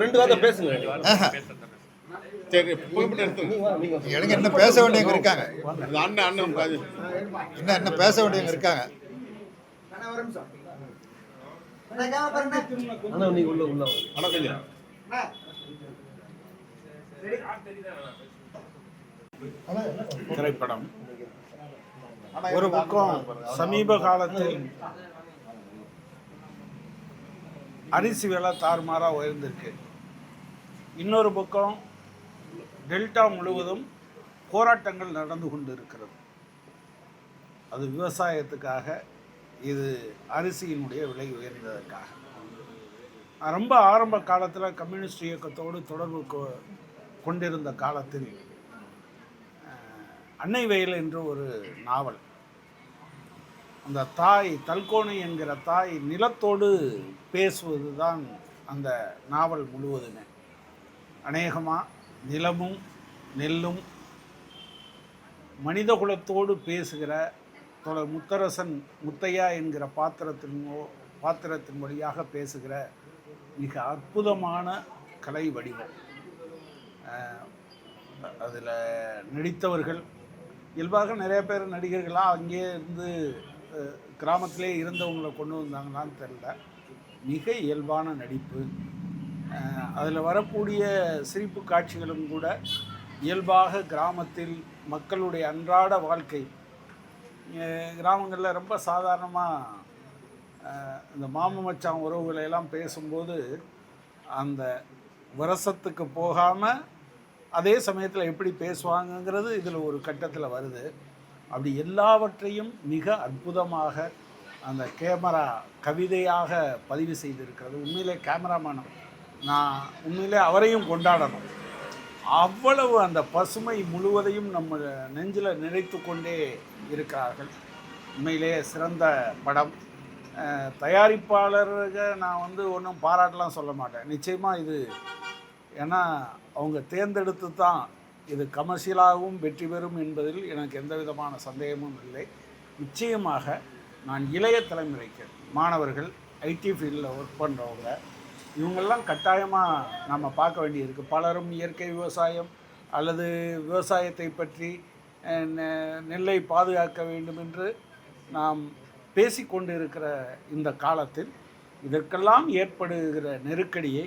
2 வார்த்தை பேசுங்க. எனக்கு என்ன பேச வேண்டியவங்க இருக்காங்க, என்ன பேச வேண்டியவங்க இருக்காங்க. திரைப்படம் ஒரு பக்கம் சமீப காலத்தில் அரிசி விலை தாறுமாறாக உயர்ந்திருக்கு. இன்னொரு பக்கம் டெல்டா முழுவதும் போராட்டங்கள் நடந்து கொண்டு இருக்கிறது. அது விவசாயத்துக்காக, இது அரிசியினுடைய விலை உயர்ந்ததற்காக. ரொம்ப ஆரம்ப காலத்தில் கம்யூனிஸ்ட் இயக்கத்தோடு தொடர்பு கொண்டிருந்த காலத்தில் அன்னை வெயில் என்று ஒரு நாவல், அந்த தாய் தல்கோணை என்கிற தாய் நிலத்தோடு பேசுவது தான் அந்த நாவல் முழுவதுமே. அநேகமாக நிலமும் நெல்லும் மனிதகுலத்தோடு பேசுகிற முத்தரசன் முத்தையா என்கிற பாத்திரத்தின் வழியாக பேசுகிற மிக அற்புதமான கலை வடிவம். அதில் நடித்தவர்கள் இயல்பாக நிறைய பேர் நடிகர்களாக அங்கேயே இருந்து கிராமத்திலே இருந்தவங்களை கொண்டு வந்தாங்களான்னு தெரியல. மிக இயல்பான நடிப்பு. அதில் வரக்கூடிய சிரிப்பு காட்சிகளும் கூட இயல்பாக கிராமத்தில் மக்களுடைய அன்றாட வாழ்க்கை. கிராமங்களில் ரொம்ப சாதாரணமாக இந்த மாமன் உறவுகளையெல்லாம் பேசும்போது அந்த விரசத்துக்கு போகாமல் அதே சமயத்தில் எப்படி பேசுவாங்கங்கிறது இதில் ஒரு கட்டத்தில் வருது. அப்படி எல்லாவற்றையும் மிக அற்புதமாக அந்த கேமரா கவிதையாக பதிவு செய்திருக்கிறது. உண்மையிலே கேமராமேனம் நான் உண்மையிலே அவரையும் கொண்டாடணும். அவ்வளவு அந்த பசுமை முழுவதையும் நம்ம நெஞ்சில் நினைத்து கொண்டே இருக்கிறார்கள். உண்மையிலே சிறந்த படம். தயாரிப்பாளர்கள் நான் ஒன்றும் பாராட்டலாம் சொல்ல மாட்டேன். நிச்சயமாக இது ஏன்னா அவங்க தேர்ந்தெடுத்து தான் இது கமர்ஷியலாகவும் வெற்றி பெறும் என்பதில் எனக்கு எந்த விதமான சந்தேகமும் இல்லை. நிச்சயமாக நான் இளைய தலைமுறைக்கு, மாணவர்கள், ஐடி ஃபீல்டில் ஒர்க் பண்ணுறவங்க, இவங்கெல்லாம் கட்டாயமாக நம்ம பார்க்க வேண்டியிருக்கு. பலரும் இயற்கை விவசாயம் அல்லது விவசாயத்தை பற்றி நெல்லை பாதுகாக்க வேண்டும் என்று நாம் பேசிக்கொண்டு இருக்கிற இந்த காலத்தில் இதற்கெல்லாம் ஏற்படுகிற நெருக்கடியை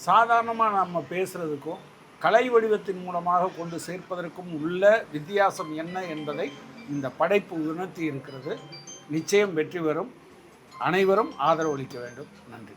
சாதாரணமாக நம்ம பேசுகிறதுக்கும் கலை வடிவத்தின் மூலமாக கொண்டு சேர்ப்பதற்கும் உள்ள வித்தியாசம் என்ன என்பதை இந்த படைப்பு உணர்த்தி இருக்கிறது. நிச்சயம் வெற்றி பெறும். அனைவரும் ஆதரவளிக்க வேண்டும். நன்றி.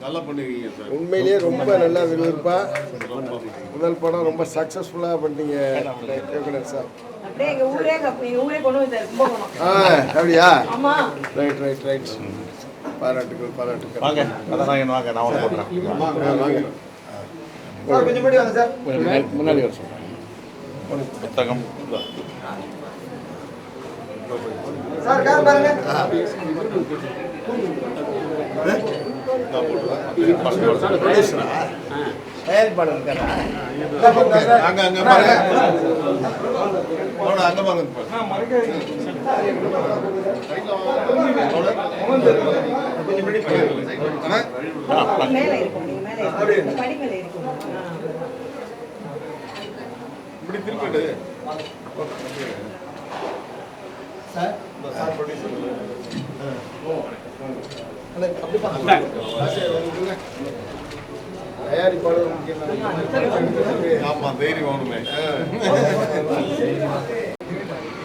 நல்லா பண்ணுவீங்க சார். உண்மையிலேயே ரொம்ப நல்லா விறுவிறுப்பா முதல் படம் ரொம்ப சக்ஸஸ்ஃபுல்லாக பண்ணிட்டீங்க சார். அப்படியா? Right right right. பாராட்டுகள் பாராட்டுகள். வாங்க கதாநாயகன் வாங்க, நான் ஒன்று போடுறேன். முன்னாடி வர சொல்கிறேன். புத்தகம்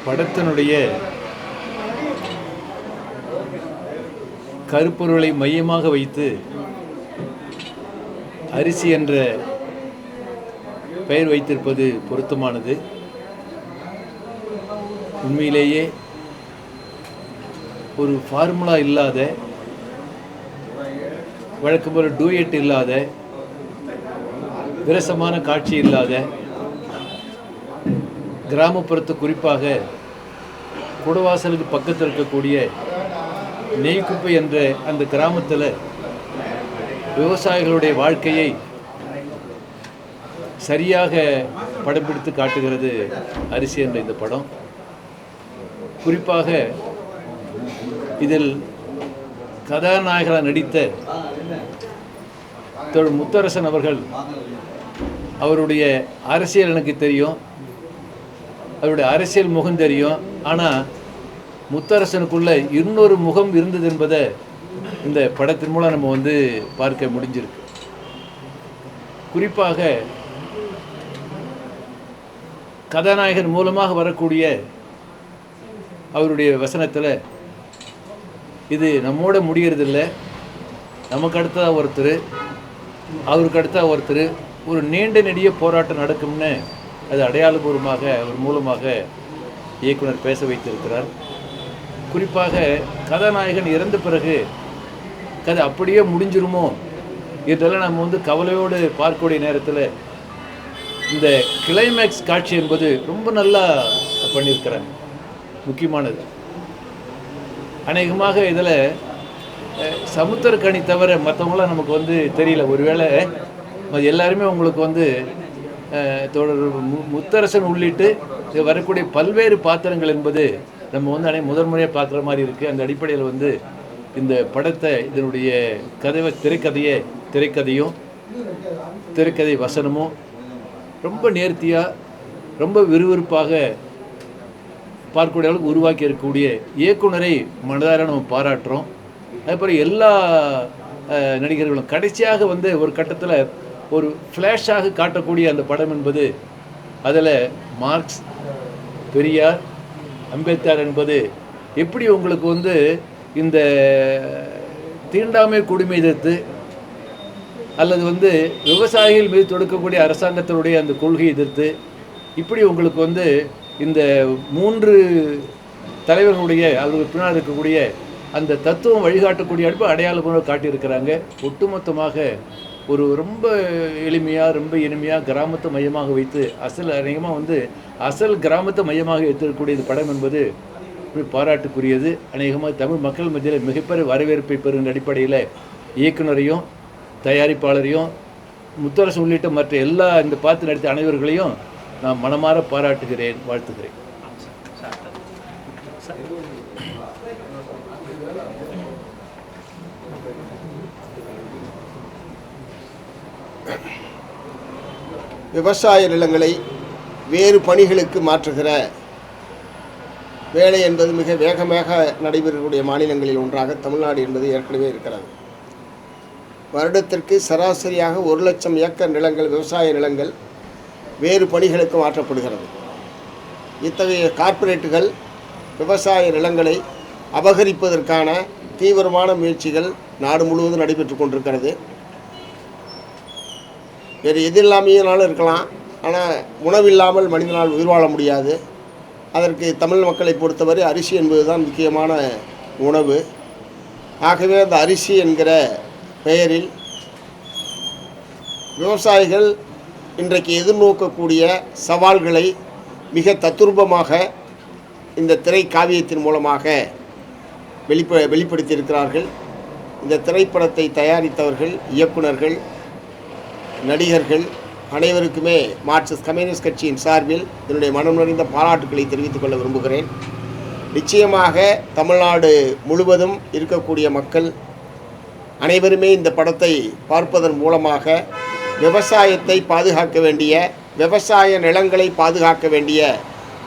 படத்தினுடைய கருப்பொருளை மையமாக வைத்து அரிசி என்ற பெயர் வைத்திருப்பது பொருத்தமானது. உண்மையிலேயே ஒரு ஃபார்முலா இல்லாத, வழக்கம் போல டூயட் இல்லாத, விரசமான காட்சி இல்லாத, கிராமப்புறத்து குறிப்பாக குடவாசலுக்கு பக்கத்தில் இருக்கக்கூடிய நெய்க்குப்பை என்ற அந்த கிராமத்தில் விவசாயிகளுடைய வாழ்க்கையை சரியாக படம் பிடித்து காட்டுகிறது அரிசி என்ற இந்த படம். குறிப்பாக இதில் கதாநாயகராக நடித்த தோழர் முத்தரசன் அவர்கள், அவருடைய அரசியல் எனக்கு தெரியும், அவருடைய அரசியல் முகம் தெரியும். ஆனால் முத்தரசனுக்குள்ள இன்னொரு முகம் இருந்தது என்பதை இந்த படத்தின் மூலம் நம்ம வந்து பார்க்க முடிஞ்சிருக்கு. குறிப்பாக கதாநாயகன் மூலமாக வரக்கூடிய அவருடைய வசனத்தில் இது நம்மோட முடியறதில்லை, நமக்கு அடுத்ததாக ஒருத்தர், அவருக்கு அடுத்ததாக ஒருத்தர், ஒரு நீண்ட நெடிய போராட்டம் நடக்கும்னு அது அடையாளபூர்வமாக அவர் மூலமாக இயக்குனர் பேச வைத்திருக்கிறார். குறிப்பாக கதாநாயகன் இறந்த பிறகு கதை அப்படியே முடிஞ்சிருமோ இதெல்லாம் நம்ம வந்து கவலையோடு பார்க்கக்கூடிய நேரத்தில் இந்த கிளைமேக்ஸ் காட்சி என்பது ரொம்ப நல்லா பண்ணியிருக்கிறாங்க. முக்கியமானது அநேகமாக இதில் சமுத்திரக்கனி தவிர மற்றவங்களாம் நமக்கு வந்து தெரியல. ஒருவேளை எல்லாருமே உங்களுக்கு வந்து தோழர் முத்தரசன் உள்ளிட்டு வரக்கூடிய பல்வேறு பாத்திரங்கள் என்பது நம்ம வந்து முதன்முறையாக பார்க்குற மாதிரி இருக்குது. அந்த அடிப்படையில் வந்து இந்த படத்தை, இதனுடைய திரைக்கதையும் திரைக்கதை வசனமும் ரொம்ப நேர்த்தியாக, ரொம்ப விறுவிறுப்பாக பார்க்கக்கூடிய அளவுக்கு உருவாக்கி இருக்கக்கூடிய இயக்குனரை மனதார நம்ம பாராட்டுறோம். அதுபோல் எல்லா நடிகர்களும் கடைசியாக வந்து ஒரு கட்டத்தில் ஒரு ஃப்ளாஷாக காட்டக்கூடிய அந்த படம் என்பது, அதில் மார்க்ஸ், பெரியார், அம்பேத்கர் என்பது எப்படி உங்களுக்கு வந்து இந்த தீண்டாமை கொடுமை எதிர்த்து அல்லது வந்து விவசாயிகள் மீது தொடுக்கக்கூடிய அரசாங்கத்தினுடைய அந்த கொள்கையை எதிர்த்து இப்படி உங்களுக்கு வந்து இந்த 3 தலைவர்களுடைய அவர்களுக்கு பின்னால் இருக்கக்கூடிய அந்த தத்துவம் வழிகாட்டக்கூடிய அடுப்பு அடையாளமாக காட்டியிருக்கிறாங்க. ஒட்டுமொத்தமாக ஒரு ரொம்ப எளிமையாக, ரொம்ப இனிமையாக, கிராமத்தை மையமாக வைத்து அநேகமாக வந்து அசல் கிராமத்தை மையமாக வைத்திருக்கக்கூடிய இந்த படம் என்பது பாராட்டுக்குரியது. அநேகமாக தமிழ் மக்கள் மத்தியில் மிகப்பெரிய வரவேற்பை பெறுகின்ற அடிப்படையில் இயக்குனரையும் தயாரிப்பாளரையும் முத்தரசு உள்ளிட்ட மற்ற எல்லா இந்த பார்த்து நடித்த அனைவர்களையும் நான் மனமாற பாராட்டுகிறேன், வாழ்த்துகிறேன். விவசாய நிலங்களை வேறு பணிகளுக்கு மாற்றுகிற வேலை என்பது மிக வேகமாக நடைபெறக்கூடிய மாநிலங்களில் ஒன்றாக தமிழ்நாடு என்பது ஏற்கனவே இருக்கிறது. வருடத்திற்கு சராசரியாக 1 லட்சம் ஏக்கர் நிலங்கள், விவசாய நிலங்கள் வேறு பணிகளுக்கு மாற்றப்படுகிறது. இத்தகைய கார்ப்பரேட்டுகள் விவசாய நிலங்களை அபகரிப்பதற்கான தீவிரமான முயற்சிகள் நாடு முழுவதும் நடைபெற்று கொண்டிருக்கிறது. வேறு எது இல்லாமையினாலும் இருக்கலாம், ஆனால் உணவில்லாமல் மனிதனால் உயிர் வாழ முடியாது. அதற்கு தமிழ் மக்களை பொறுத்தவரை அரிசி என்பது தான் முக்கியமான உணவு. ஆகவே அந்த அரிசி என்கிற பெயரில் விவசாயிகள் இன்றைக்கு எதிர்நோக்கக்கூடிய சவால்களை மிக தத்துரூபமாக இந்த திரை காவியத்தின் மூலமாக வெளிப்படுத்தியிருக்கிறார்கள். இந்த திரைப்படத்தை தயாரித்தவர்கள், இயக்குனர்கள், நடிகர்கள் அனைவருக்குமே மார்க்சிஸ்ட் கம்யூனிஸ்ட் கட்சியின் சார்பில் என்னுடைய மனம் நிறைந்த பாராட்டுக்களை தெரிவித்துக் கொள்ள விரும்புகிறேன். நிச்சயமாக தமிழ்நாடு முழுவதும் இருக்கக்கூடிய மக்கள் அனைவருமே இந்த படத்தை பார்ப்பதன் மூலமாக விவசாயத்தை பாதுகாக்க வேண்டிய, விவசாய நிலங்களை பாதுகாக்க வேண்டிய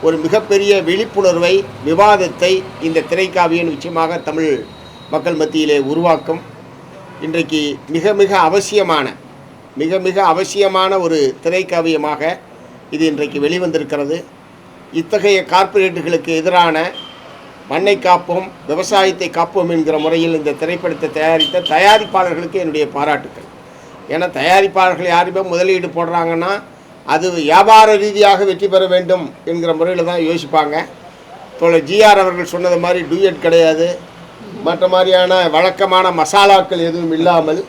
ஒரு மிகப்பெரிய விழிப்புணர்வை, விவாதத்தை இந்த திரைக்காவியம் நிச்சயமாக தமிழ் மக்கள் மத்தியிலே உருவாக்கும். இன்றைக்கு மிக அவசியமான ஒரு திரைக்காவியமாக இது இன்றைக்கு வெளிவந்திருக்கிறது. இத்தகைய கார்ப்பரேட்டுகளுக்கு எதிரான மண்ணை காப்போம், விவசாயத்தை காப்போம் என்கிற முறையில் இந்த திரைப்படத்தை தயாரித்த தயாரிப்பாளர்களுக்கு என்னுடைய பாராட்டுக்கள். ஏன்னா தயாரிப்பாளர்கள் யாருமே முதலீடு போடுறாங்கன்னா அது வியாபார ரீதியாக வெற்றி பெற வேண்டும் என்கிற முறையில் தான் யோசிப்பாங்க. தோழர் ஜிஆர் அவர்கள் சொன்னது மாதிரி டூயட் கிடையாது, மற்ற மாதிரியான வழக்கமான மசாலாக்கள் எதுவும் இல்லாமல்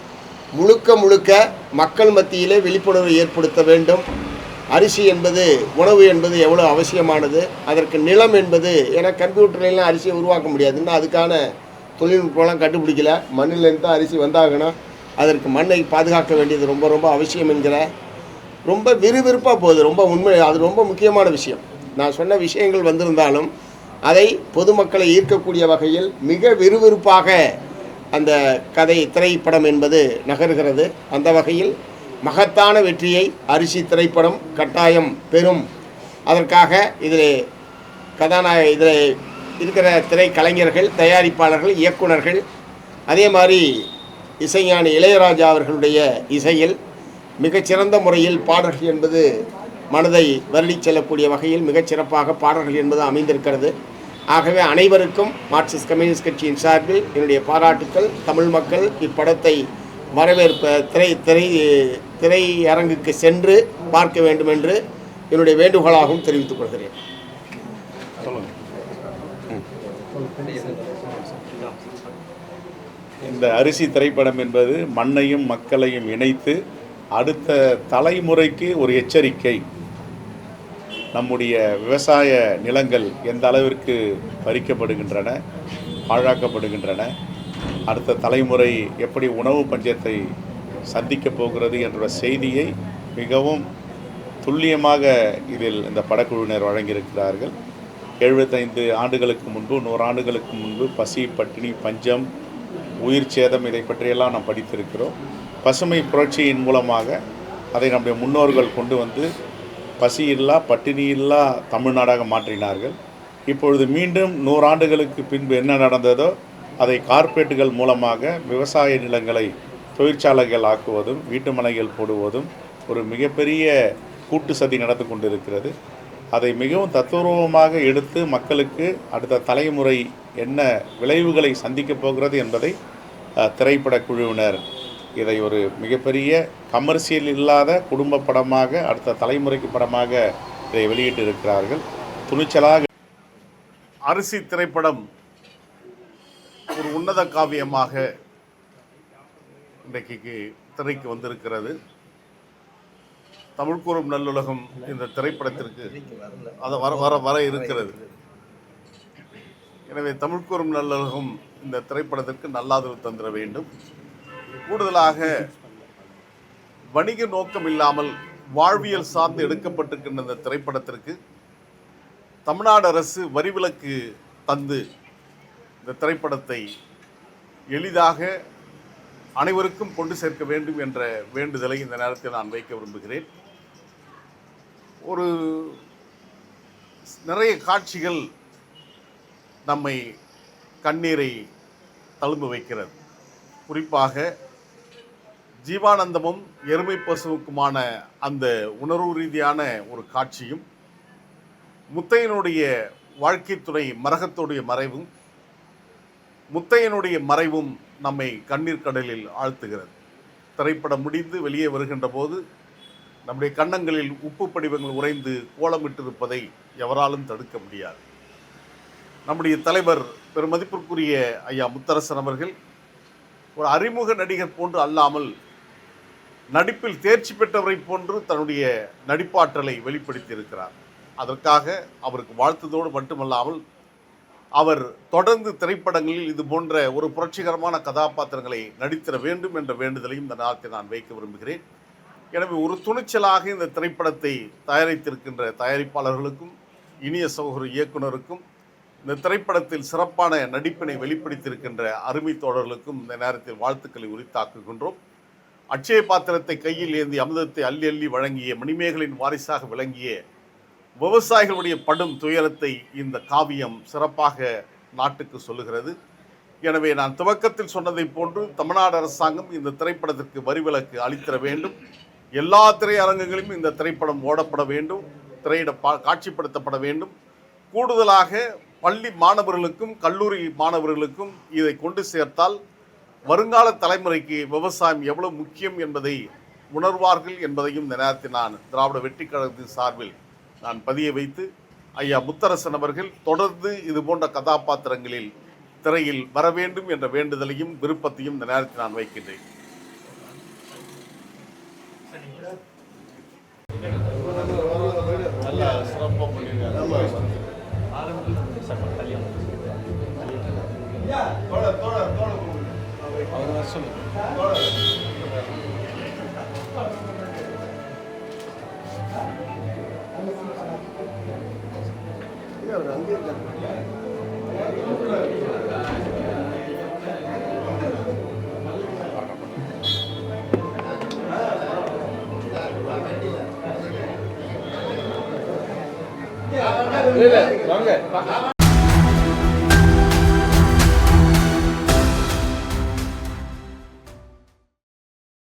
முழுக்க மக்கள் மத்தியிலே விழிப்புணர்வு ஏற்படுத்த வேண்டும். அரிசி என்பது உணவு என்பது எவ்வளோ அவசியமானது, அதற்கு நிலம் என்பது, ஏன்னா கம்ப்யூட்டர்லாம் அரிசியை உருவாக்க முடியாது, இன்னும் அதுக்கான தொழில்நுட்பம்லாம் கண்டுபிடிக்கல. மண்ணிலேருந்து தான் அரிசி வந்தாகணும், அதற்கு மண்ணை பாதுகாக்க வேண்டியது ரொம்ப ரொம்ப அவசியம் என்கிற ரொம்ப விறுவிறுப்பாக போகுது. ரொம்ப உண்மை, அது ரொம்ப முக்கியமான விஷயம். நான் சொன்ன விஷயங்கள் வந்திருந்தாலும் அதை பொதுமக்களை ஈர்க்கக்கூடிய வகையில் மிக விறுவிறுப்பாக அந்த திரைப்படம் என்பது நகர்கிறது. அந்த வகையில் மகத்தான வெற்றியை அரிசி திரைப்படம் கட்டாயம் பெறும். அதற்காக இதில் இதில் இருக்கிற திரைக்கலைஞர்கள், தயாரிப்பாளர்கள், இயக்குனர்கள், அதே மாதிரி இசைஞானி இளையராஜா அவர்களுடைய இசையில் மிகச்சிறந்த முறையில் பாடல்கள் என்பது மனதை வருடி செல்லக்கூடிய வகையில் மிகச்சிறப்பாக பாடல்கள் என்பது அமைந்திருக்கிறது. ஆகவே அனைவருக்கும் மார்க்சிஸ்ட் கம்யூனிஸ்ட் கட்சியின் சார்பில் என்னுடைய பாராட்டுக்கள். தமிழ் மக்கள் இப்படத்தை திரையரங்குக்கு சென்று பார்க்க வேண்டும் என்று என்னுடைய வேண்டுகோளாகவும் தெரிவித்துக் கொள்கிறேன். இந்த அரிசி திரைப்படம் என்பது மண்ணையும் மக்களையும் இணைத்து அடுத்த தலைமுறைக்கு ஒரு எச்சரிக்கை. நம்முடைய விவசாய நிலங்கள் எந்த அளவிற்கு பறிக்கப்படுகின்றன, பாழாக்கப்படுகின்றன, அடுத்த தலைமுறை எப்படி உணவு பஞ்சத்தை சந்திக்கப் போகிறது என்ற செய்தியை மிகவும் துல்லியமாக இதில் இந்த படக்குழுவினர் வழங்கியிருக்கிறார்கள். 75 ஆண்டுகளுக்கு முன்பு, 100 ஆண்டுகளுக்கு முன்பு பசி, பட்டினி, பஞ்சம், உயிர் சேதம் இதை பற்றியெல்லாம் நாம் படித்திருக்கிறோம். பசுமை புரட்சியின் மூலமாக அதை நம்முடைய முன்னோர்கள் கொண்டு வந்து பசியில்லா, பட்டினியில்லா தமிழ்நாடாக மாற்றினார்கள். இப்பொழுது மீண்டும் 100 ஆண்டுகளுக்கு பின்பு என்ன நடந்ததோ அதை கார்ப்பரேட்டுகள் மூலமாக விவசாய நிலங்களை தொழிற்சாலைகள் ஆக்குவதும், வீட்டு மனைகள் போடுவதும் ஒரு மிகப்பெரிய கூட்டு சதி நடந்து கொண்டிருக்கிறது. அதை மிகவும் தத்துவமாக எடுத்து மக்களுக்கு அடுத்த தலைமுறை என்ன விளைவுகளை சந்திக்கப் போகிறது என்பதை திரைப்பட குழுவினர் இதை ஒரு மிகப்பெரிய கமர்ஷியல் இல்லாத குடும்ப படமாக, அடுத்த தலைமுறைக்கு படமாக இதை வெளியிட்டிருக்கிறார்கள். துணிச்சலாக அரிசி திரைப்படம் ஒரு உன்னத காவியமாக இன்றைக்கு திரைக்கு வந்திருக்கிறது. தமிழ் கூறும் நல்லுலகம் இந்த திரைப்படத்திற்கு அதை வர இருக்கிறது. எனவே தமிழ் கூறும் நல்லுலகம் இந்த திரைப்படத்திற்கு நல்லாதரவு தந்திர வேண்டும். கூடுதலாக வணிக நோக்கம் இல்லாமல் வாழ்வியல் சார்ந்து எடுக்கப்பட்டிருக்கின்ற இந்த திரைப்படத்திற்கு தமிழ்நாடு அரசு வரிவிலக்கு தந்து இந்த திரைப்படத்தை எளிதாக அனைவருக்கும் கொண்டு சேர்க்க வேண்டும் என்ற வேண்டுதலை இந்த நேரத்தில் நான் வைக்க விரும்புகிறேன். நிறைய காட்சிகள் நம்மை கண்ணீரை தழும்ப வைக்கிறது. குறிப்பாக ஜீவானந்தமும் எருமை பசுவுக்குமான அந்த உணர்வு ரீதியான ஒரு காட்சியும், முத்தையனுடைய வாழ்க்கை துணை மரகத்துடைய மறைவும், முத்தையனுடைய மறைவும் நம்மை கண்ணீர் கடலில் ஆழ்த்துகிறது. திரைப்படம் முடிந்து வெளியே வருகின்ற போது நம்முடைய கன்னங்களில் உப்பு படிவங்கள் உறைந்து கோலமிட்டிருப்பதை எவராலும் தடுக்க முடியாது. நம்முடைய தலைவர் பெருமதிப்பிற்குரிய ஐயா முத்தரசன் அவர்கள் ஒரு அறிமுக நடிகர் போன்று அல்லாமல் நடிப்பில் தேர்ச்சி பெற்றவரை போன்று தன்னுடைய நடிப்பாற்றலை வெளிப்படுத்தி இருக்கிறார். அதற்காக அவருக்கு வாழ்த்துதோடு மட்டுமல்லாமல் அவர் தொடர்ந்து திரைப்படங்களில் இது போன்ற ஒரு புரட்சிகரமான கதாபாத்திரங்களை நடித்திட வேண்டும் என்ற வேண்டுதலையும் இந்த நாளத்தில் நான் வைக்க விரும்புகிறேன். எனவே ஒரு துணிச்சலாக இந்த திரைப்படத்தை தயாரித்திருக்கின்ற தயாரிப்பாளர்களுக்கும், இனிய சகோதர இயக்குனருக்கும், இந்த திரைப்படத்தில் சிறப்பான நடிப்பினை வெளிப்படுத்தியிருக்கின்ற அருமை தோழர்களுக்கும் இந்த நேரத்தில் வாழ்த்துக்களை உரித்தாக்குகின்றோம். அட்சய பாத்திரத்தை கையில் ஏந்தி அமிர்தத்தை அள்ளி அள்ளி வழங்கிய மணிமேகலின் வாரிசாக விளங்கிய விவசாயிகளுடைய படும் துயரத்தை இந்த காவியம் சிறப்பாக நாட்டுக்கு சொல்லுகிறது. எனவே நான் துவக்கத்தில் சொன்னதை போன்று தமிழ்நாடு அரசாங்கம் இந்த திரைப்படத்திற்கு வரிவிலக்கு அளித்திட வேண்டும். எல்லா திரையரங்குகளிலும் இந்த திரைப்படம் ஓடப்பட வேண்டும், காட்சிப்படுத்தப்பட வேண்டும். கூடுதலாக பள்ளி மாணவர்களுக்கும் கல்லூரி மாணவர்களுக்கும் இதை கொண்டு சேர்த்தால் வருங்கால தலைமுறைக்கு விவசாயம் எவ்வளவு முக்கியம் என்பதை உணர்வார்கள் என்பதையும் இந்த நேரத்தில் நான் திராவிட வெற்றி கழகத்தின் சார்பில் நான் பதிய வைத்து, ஐயா முத்தரசன் அவர்கள் தொடர்ந்து இது போன்ற கதாபாத்திரங்களில் திரையில் வர வேண்டும் என்ற வேண்டுதலையும் விருப்பத்தையும் இந்த நேரத்தில் நான் வைக்கின்றேன். அவர் வர சொல்லுங்க. இல்ல, வாங்க.